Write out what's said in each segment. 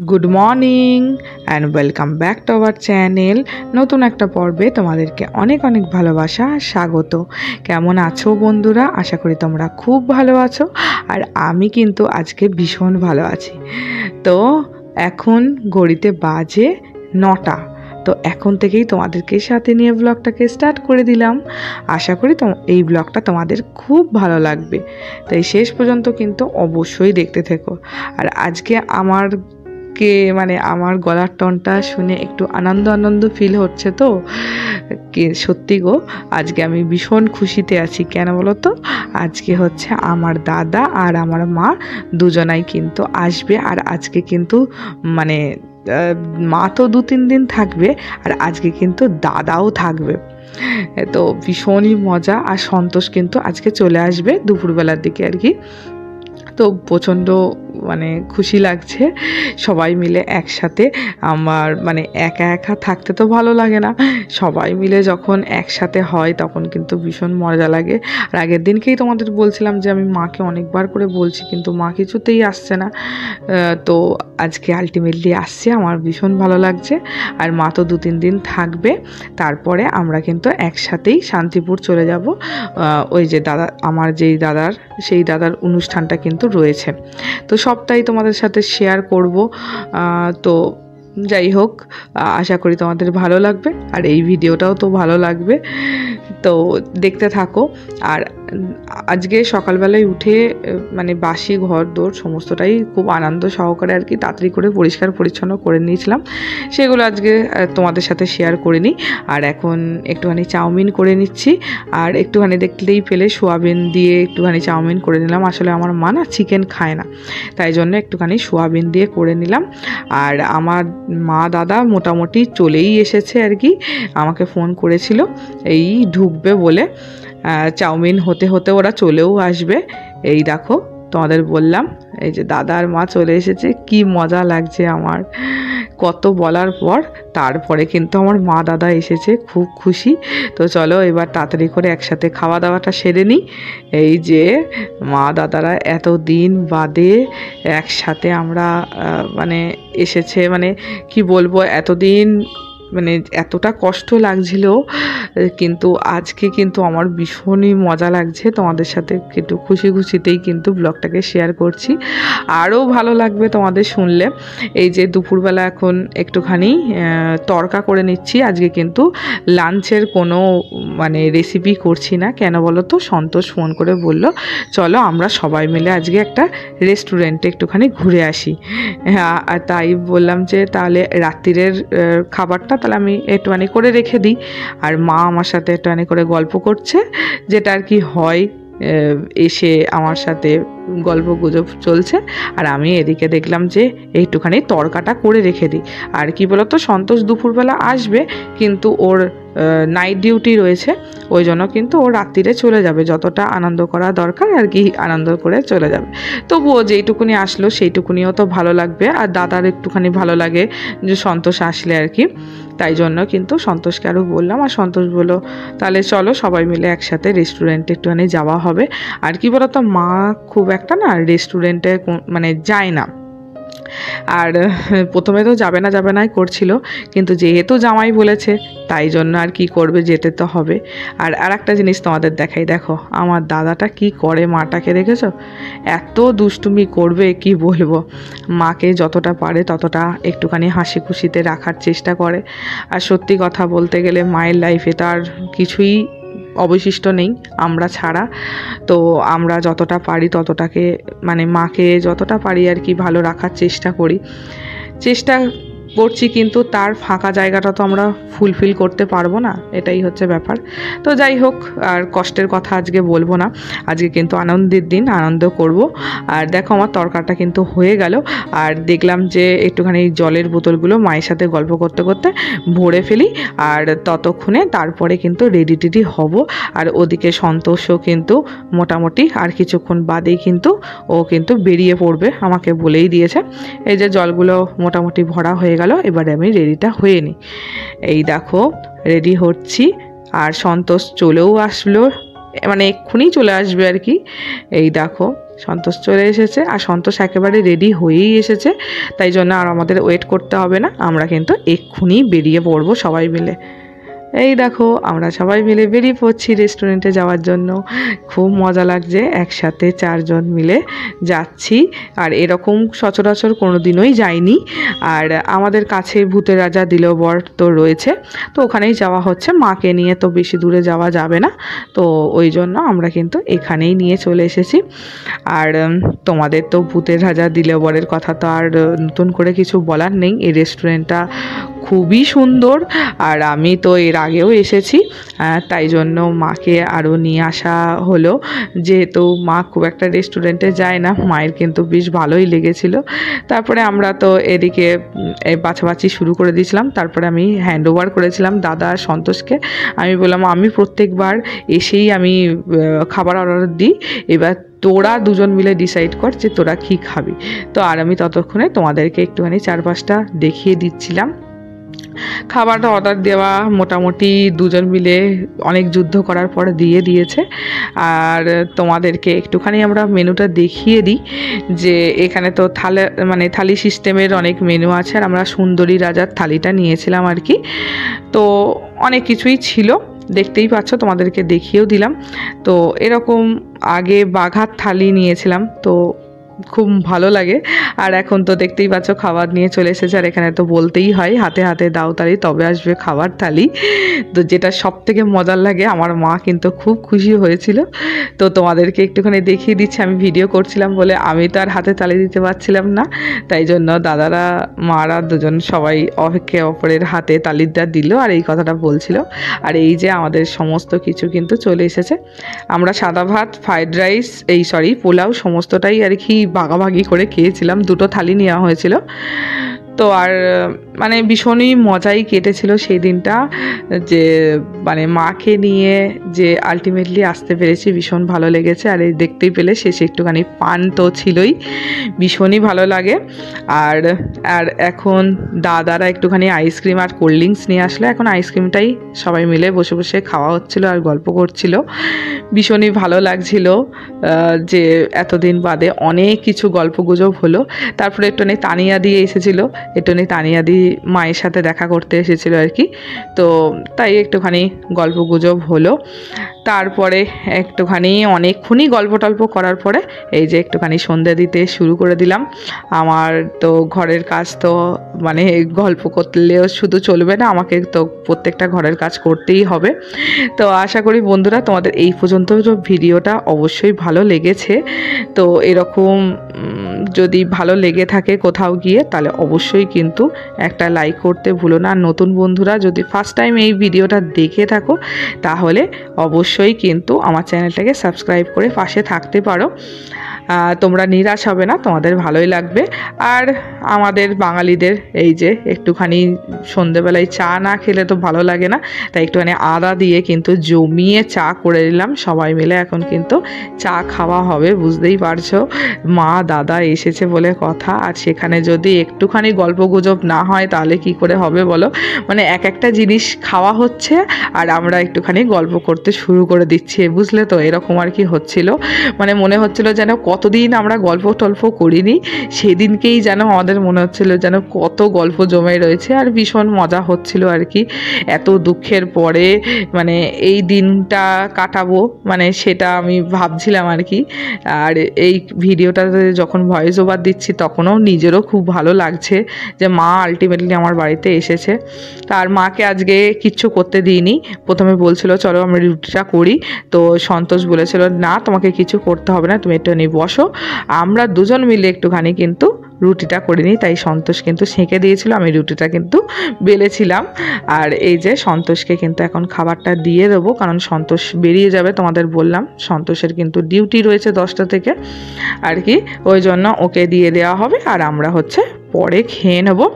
Good morning and welcome back to our channel. নতুন একটা পর্বে তোমাদেরকে অনেক অনেক ভালোবাসা স্বাগত। কেমন আছো বন্ধুরা? আশা করি তোমরা খুব ভালো আছো, আর আমি কিন্তু আজকে ভীষণ ভালো আছি। তো এখন ঘড়িতে বাজে 9টা। তো এখন থেকেই তোমাদেরকে সাথে নিয়ে ব্লগটাকে স্টার্ট করে দিলাম। আশা করি এই ব্লগটা তোমাদের খুব ভালো লাগবে, তাই শেষ পর্যন্ত কিন্তু অবশ্যই দেখতে থেকো। আর আজকে আমার গলার টোনটা শুনে একটু আনন্দ ফিল হচ্ছে। তো সত্যি গো, আজকে আমি ভীষণ খুশিতে আছি। কেন বলো তো? আজকে হচ্ছে আমার দাদা আর আমার মা দুজনাই কিন্তু আসবে। আর আজকে কিন্তু মা তো 2-3 দিন থাকবে, আর আজকে কিন্তু দাদাও থাকবে। তো ভীষণই মজা। আর সন্তোষ কিন্তু আজকে চলে আসবে দুপুরবেলার দিকে আর কি। তো প্রচণ্ড খুশি লাগছে সবাই মিলে একসাথে। আমার একা একা থাকতে তো ভালো লাগে না, সবাই মিলে যখন একসাথে হয় তখন কিন্তু ভীষণ মজা লাগে। আর আগের দিনকেই তোমাদের বলছিলাম যে আমি মাকে অনেকবার করে বলছি, কিন্তু মা কিছুতেই আসছে না। তো আজকে আলটিমেটলি আসছে, আমার ভীষণ ভালো লাগছে। আর মা তো 2-3 দিন থাকবে, তারপরে আমরা কিন্তু একসাথেই শান্তিপুর চলে যাব। ওই যে আমার সেই দাদার অনুষ্ঠানটা কিন্তু রয়েছে, তো সবটাই তোমাদের সাথে শেয়ার করব। তো যাই হোক, আশা করি তোমাদের ভালো লাগবে, আর এই ভিডিওটাও তো ভালো লাগবে, তো দেখতে থাকো। আর আজকে সকালবেলায় উঠে বাসি ঘর দোর সমস্তটাই খুব আনন্দ সহকারে আর কি তাড়াতাড়ি করে পরিষ্কার পরিচ্ছন্ন করে নিয়েছিলাম। সেগুলো আজকে তোমাদের সাথে শেয়ার করে নিই। আর এখন একটুখানি চাউমিন করে নিচ্ছি, আর একটুখানি দেখলেই পেলে সোয়াবিন দিয়ে একটুখানি চাউমিন করে নিলাম। আসলে আমার মা না চিকেন খায় না, তাই জন্য একটুখানি সোয়াবিন দিয়ে করে নিলাম। আর আমার মা দাদা মোটামুটি চলেই এসেছে আর কি, আমাকে ফোন করেছিল এই ঢুকবে বলে। চাউমিন হতে হতে ওরা চলেও আসবে। এই দেখো, তোমাদের বললাম এই যে দাদা আর মা চলে এসেছে। কি মজা লাগছে আমার, কত বলার পর তারপরে কিন্তু আমার মা দাদা এসেছে, খুব খুশি। তো চলো এবার তাড়াতাড়ি করে একসাথে খাওয়া দাওয়াটা সেরে নিই। এই যে মা দাদারা এত দিন বাদে একসাথে আমরা এসেছে, কি বলবো, এতদিন এতটা কষ্ট লাগছিল, কিন্তু আজকে কিন্তু আমার ভীষণই মজা লাগছে। তোমাদের সাথে একটু খুশিতেই কিন্তু ব্লগটাকে শেয়ার করছি, আরও ভালো লাগবে তোমাদের শুনলে। এই যে দুপুরবেলা এখন একটুখানি তড়কা করে নিচ্ছি। আজকে কিন্তু লাঞ্চের কোনো রেসিপি করছি না। কেন বলো তো? সন্তোষ ফোন করে বলল চলো আমরা সবাই মিলে আজকে একটা রেস্টুরেন্টে একটুখানি ঘুরে আসি। আর তাই বললাম যে তাহলে রাত্রিরের খাবারটা তাহলে আমি একটুখানি করে রেখে দিই। আর মা আমার সাথে একটুখানি করে গল্প করছে, যেটা আর কি হয়, এসে আমার সাথে গল্প গুজব চলছে। আর আমি এদিকে দেখলাম যে একটুখানি তড়কাটা করে রেখে দিই। আর কি বলতো, সন্তোষ দুপুরবেলা আসবে, কিন্তু ওর নাইট ডিউটি রয়েছে, ওই জন্য কিন্তু ও রাত্রিরে চলে যাবে। যতটা আনন্দ করা দরকার আর কি আনন্দ করে চলে যাবে। তবুও যেইটুকুনি আসলো সেইটুকুনিও তো ভালো লাগবে, আর দাদার একটুখানি ভালো লাগে যে সন্তোষ আসলে আর কি। তাই জন্য কিন্তু সন্তোষকে আরও বললাম, আর সন্তোষ বললো তাহলে চলো সবাই মিলে একসাথে রেস্টুরেন্টে একটুখানি যাওয়া হবে। আর কি বলতো, মা খুব একটা না রেস্টুরেন্টে যায় না। আর প্রথমে তো যাবে নাই করছিল, কিন্তু যেহেতু জামাই বলেছে তাই জন্য আর কি করবে, যেতে তো হবে। আর একটা জিনিস তোমাদের দেখাই, দেখো আমার দাদাটা কি করে, মাটাকে দেখেছো? এত দুষ্টুমি করবে কি বলবো। মাকে যতটা পারে ততটা একটুখানি হাসি খুশিতে রাখার চেষ্টা করে। আর সত্যি কথা বলতে গেলে মায়ের লাইফে তার কিছুই অবশিষ্ট নেই আমরা ছাড়া। তো আমরা যতটা পারি ততটাকে মাকে যতটা পারি আর কি ভালো রাখার চেষ্টা করছি, কিন্তু তার ফাঁকা জায়গাটা তো আমরা ফুলফিল করতে পারবো না, এটাই হচ্ছে ব্যাপার। তো যাই হোক, আর কষ্টের কথা আজকে বলবো না, আজকে কিন্তু আনন্দের দিন, আনন্দ করব। আর দেখো আমার তরকারিটা কিন্তু হয়ে গেল। আর দেখলাম যে একটুখানি জলের বোতলগুলো মায়ের সাথে গল্প করতে করতে ভরে ফেলি, আর ততক্ষণে তারপরে কিন্তু রেডি হব। আর ওদিকে সন্তোষও কিন্তু মোটামুটি আর কিছুক্ষণ বাদেই কিন্তু ও কিন্তু বেরিয়ে পড়বে, আমাকে বলেই দিয়েছে। এই যে জলগুলো মোটামুটি ভরা হয়ে গেল, এবারে আমি রেডিটা হয়ে নিই। এই দেখো রেডি হচ্ছি, আর সন্তোষ চলেও আসলো মানে এক্ষুনি চলে আসবে আর কি। এই দেখো সন্তোষ চলে এসেছে, আর সন্তোষ একেবারে রেডি হয়েই এসেছে, তাই জন্য আর আমাদের ওয়েট করতে হবে না, আমরা কিন্তু এক্ষুনি বেরিয়ে পড়বো সবাই মিলে। এই দেখো আমরা সবাই মিলে বেরিয়ে পড়ছি রেস্টুরেন্টে যাওয়ার জন্য। খুব মজা লাগছে, একসাথে 4 জন মিলে যাচ্ছি, আর এরকম সচরাচর কোনো দিনই যাইনি। আর আমাদের কাছে ভূতের রাজা দিলবর তো রয়েছে, তো ওখানেই যাওয়া হচ্ছে, মাকে নিয়ে তো বেশি দূরে যাওয়া যাবে না, তো ওই জন্য আমরা কিন্তু এখানেই নিয়ে চলে এসেছি। আর তোমাদের তো ভূতের রাজা দিলবরের কথা তো আর নতুন করে কিছু বলার নেই, এই রেস্টুরেন্টটা খুবই সুন্দর, আর আমি তো এর আগেও এসেছি, তাই জন্য মাকে আরও নিয়ে আসা হলো, যেহেতু মা খুব একটা রেস্টুরেন্টে যায় না, মায়ের কিন্তু বেশ ভালোই লেগেছিল। তারপরে আমরা তো এদিকে বাছাবাছি শুরু করে দিয়েছিলাম, তারপরে আমি হ্যান্ড ওভার করেছিলাম দাদা আর সন্তোষকে। আমি বললাম আমি প্রত্যেকবার এসেই আমি খাবার অর্ডার দিই, এবার তোরা 2 জন মিলে ডিসাইড কর যে তোরা কী খাবি। তো আর আমি ততক্ষণে তোমাদেরকে একটুখানি চারপাশটা দেখিয়ে দিচ্ছিলাম। খাবারটা অর্ডার দেওয়া মোটামুটি 2 জন মিলে অনেক যুদ্ধ করার পর দিয়ে দিয়েছে। আর তোমাদেরকে একটুখানি আমরা মেনুটা দেখিয়ে দিই, যে এখানে তো থালি সিস্টেমের অনেক মেনু আছে, আর আমরা সুন্দরী রাজার থালিটা নিয়েছিলাম আর কি। তো অনেক কিছুই ছিল, দেখতেই পাচ্ছ, তোমাদেরকে দেখিয়েও দিলাম। তো এরকম আগে বাঘার থালি নিয়েছিলাম, তো খুব ভালো লাগে। আর এখন তো দেখতেই পাচ্ছ খাবার নিয়ে চলে এসেছে, আর এখানে তো বলতেই হয় হাতে হাতে দাও তালি তবে আসবে খাবার থালি। তো যেটা সব থেকে মজার লাগে, আমার মা কিন্তু খুব খুশি হয়েছিল। তো তোমাদেরকে একটুখানি দেখিয়ে দিচ্ছি, আমি ভিডিও করছিলাম বলে আমি তো আর হাতে তালি দিতে পারছিলাম না, তাই জন্য দাদারা মারা 2 জন সবাই একে অপরের হাতে তালিটা দিল আর এই কথাটা বলছিল। আর এই যে আমাদের সমস্ত কিছু কিন্তু চলে এসেছে। আমরা সাদা ভাত, ফ্রাইড রাইস, পোলাও সমস্তটাই আর কি ভাগাভাগি করে খেয়েছিলাম, 2টো থালি নেওয়া হয়েছিল। তো আর মানে ভীষণই মজাই কেটেছিল সেই দিনটা, যে মানে মাকে নিয়ে যে আলটিমেটলি আসতে পেরেছি, ভীষণ ভালো লেগেছে। আর এই দেখতেই পেলে শেষে একটুখানি পান তো ছিলই, ভীষণই ভালো লাগে। আর আর এখন দাদারা একটুখানি আইসক্রিম আর কোল্ড ড্রিঙ্কস নিয়ে আসলো, এখন আইসক্রিমটাই সবাই মিলে বসে বসে খাওয়া হচ্ছিল আর গল্প করছিল, ভীষণই ভালো লাগছিল যে এতদিন বাদে অনেক কিছু গল্পগুজব হলো। তারপরে একটুখানি তানিয়া দিয়ে এসেছিলো, একটুখানি তানিয়া দি মায়ের সাথে দেখা করতে এসেছিলো আর কি, তো তাই একটুখানি গল্পগুজব হলো। তারপরে একটুখানি অনেকক্ষণই গল্প টল্প করার পরে এই যে একটুখানি সন্ধ্যা দিতে শুরু করে দিলাম। আমার তো ঘরের কাজ তো মানে গল্প করলেও শুধু চলবে না, আমাকে তো প্রত্যেকটা ঘরের কাজ করতেই হবে। তো আশা করি বন্ধুরা তোমাদের এই পর্যন্ত ভিডিওটা অবশ্যই ভালো লেগেছে। তো এরকম যদি ভালো লেগে থাকে কোথাও গিয়ে, তাহলে অবশ্যই কিন্তু একটা লাইক করতে ভুলো না। নতুন বন্ধুরা যদি ফার্স্ট টাইম এই ভিডিওটা দেখে থাকো, তাহলে অবশ্যই কিন্তু আমার চ্যানেলটাকে সাবস্ক্রাইব করে পাশে থাকতে পারো। তোমরা নিরাশ হবে না, তোমাদের ভালোই লাগবে। আর আমাদের বাঙালিদের এই যে একটুখানি সন্ধেবেলায় চা না খেলে তো ভালো লাগে না, তাই একটুখানি আদা দিয়ে কিন্তু জমিয়ে চা করে নিলাম সবাই মিলে। এখন কিন্তু চা খাওয়া হবে, বুঝতেই পারছো, মা দাদা এসেছে বলে কথা, আর সেখানে যদি একটুখানি গল্পগুজব না হয় তাহলে কি করে হবে বলো। মানে একটা জিনিস খাওয়া হচ্ছে আর আমরা একটুখানি গল্প করতে শুরু করে দিচ্ছি, বুঝলে তো, এরকম আর কি হচ্ছিল। মানে মনে হচ্ছিল যেন কতদিন আমরা গল্প টল্প করিনি, সেদিনকেই যেন আমাদের মনে হচ্ছিল যেন কত গল্প জমে রয়েছে, আর ভীষণ মজা হচ্ছিল আর কি। এত দুঃখের পরে মানে এই দিনটা কাটাবো, মানে সেটা আমি ভাবছিলাম আর কি। আর এই ভিডিওটাতে যখন ভয়েস ওভার দিচ্ছি তখনও নিজেরও খুব ভালো লাগছে যে মা আলটিমেটলি আমার বাড়িতে এসেছে। আর মাকে আজকে কিচ্ছু করতে দিইনি, প্রথমে বলছিল চলো আমরা রুটিটা করি, তো সন্তোষ বলেছিল না তোমাকে কিছু করতে হবে না, তুমি একটু বসো। আমরা 2 জন মিলে একটুখানি কিন্তু রুটিটা করিনি, তাই সন্তোষ কিন্তু সেঁকে দিয়েছিল, আমি রুটিটা কিন্তু বেলেছিলাম। আর এই যে সন্তোষকে কিন্তু এখন খাবারটা দিয়ে দেবো, কারণ সন্তোষ বেরিয়ে যাবে, তোমাদের বললাম সন্তোষের কিন্তু ডিউটি রয়েছে 10টা থেকে আর কি, ওই জন্য ওকে দিয়ে দেওয়া হবে, আর আমরা হচ্ছে পরে খেয়ে নেবো।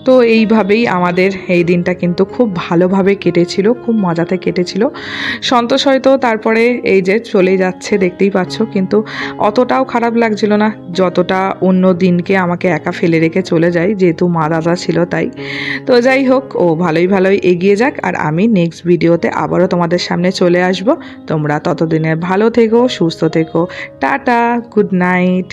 তো এইভাবেই আমাদের এই দিনটা কিন্তু খুব ভালোভাবে কেটেছিল, খুব মজাতে কেটেছিল। সন্তোষ হয়তো তারপরে এই যে চলে যাচ্ছে দেখতেই পাচ্ছ, কিন্তু অতটাও খারাপ লাগছিল না যতটা অন্য দিনকে আমাকে একা ফেলে রেখে চলে যায়, যেহেতু মা দাদা ছিল তাই। তো যাই হোক, ও ভালোই ভালোই এগিয়ে যাক, আর আমি নেক্সট ভিডিওতে আবারও তোমাদের সামনে চলে আসব। তোমরা ততদিনে ভালো থেকো, সুস্থ থেকো। Tata, good night.